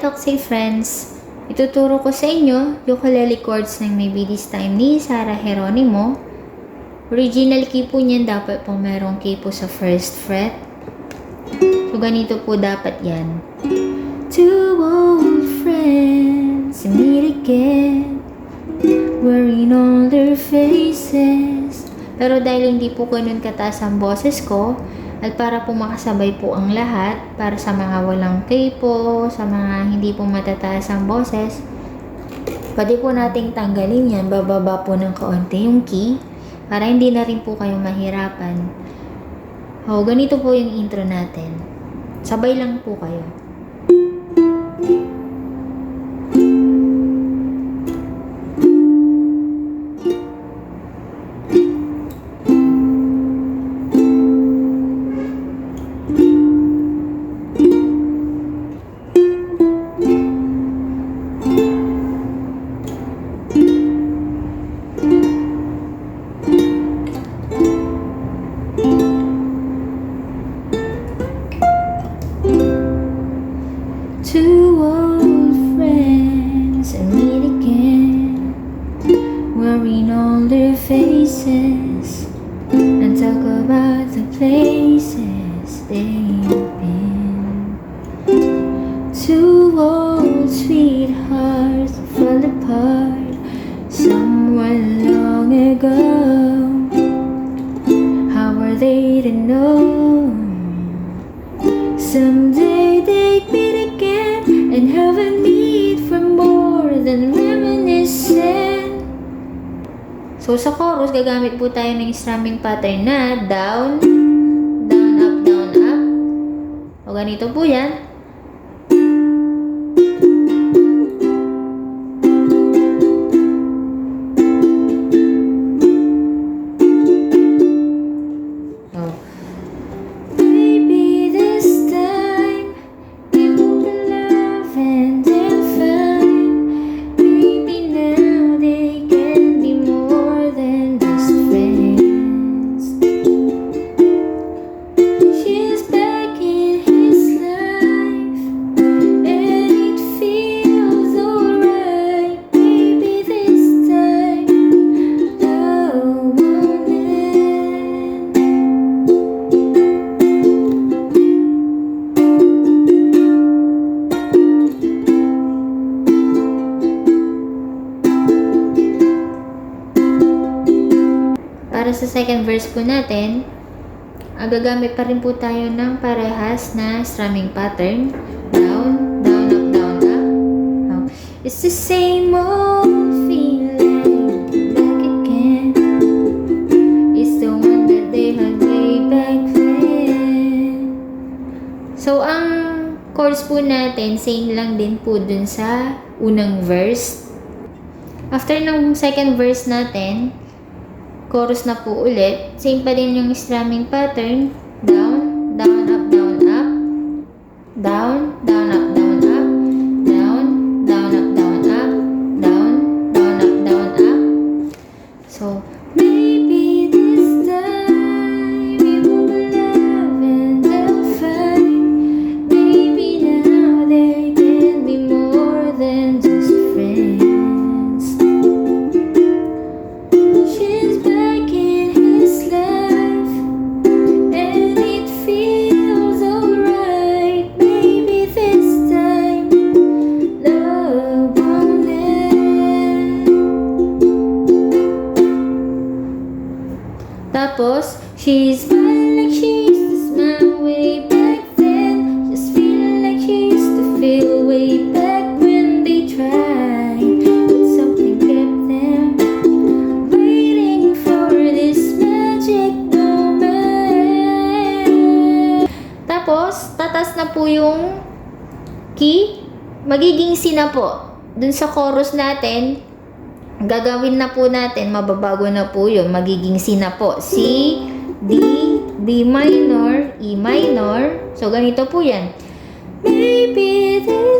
Toxic Friends! Ituturo ko sa inyo ukulele chords ng Maybe This Time ni Sarah Geronimo. Original key po niyan, dapat po merong key po sa first fret. So, ganito po dapat yan. Two old friends meet again, wearing all their faces. Pero dahil hindi po ganun kataas ang boses ko, at para po makasabay po ang lahat, para sa mga walang key po, sa mga hindi po matataas ang boses, pwede po nating tanggalin yan, bababa po ng kaunti yung key, para hindi na rin po kayo mahirapan. O, ganito po yung intro natin. Sabay lang po kayo. Two old friends meet again, wearing all their faces, and talk about the places they've been. Two old sweethearts fell apart somewhere long ago. How are they to know? Someday they'd meet again and have a need for more than reminiscent. So sa chorus, gagamit po tayo ng strumming pattern na down, down, up, down, up. O ganito po yan. Para sa second verse po natin, gagamit pa rin po tayo ng parehas na strumming pattern. Down, down, up, down, up. It's the same old feeling back again. It's the one that they had way back then. So, ang chords po natin, same lang din po dun sa unang verse. After ng second verse natin, chorus na po ulit. Same pa din yung strumming pattern. Down, down, up, down, up. Down, down, up, down, up. Down, down, up, down, up. Down, down, up, down, up. So, maybe this time we will love and they'll find. Maybe now they can be more than just friends. Tapos, she's smiling like she used to smile way back then. Just feeling like she used to feel way back when they tried. But something kept them waiting for this magic moment. Tapos, tatas na po yung key. Magiging C na po. Dun sa chorus natin, gagawin na po natin, mababago na po yun. Magiging C na po. C, D, B minor, E minor. So, ganito po yan. Maybe this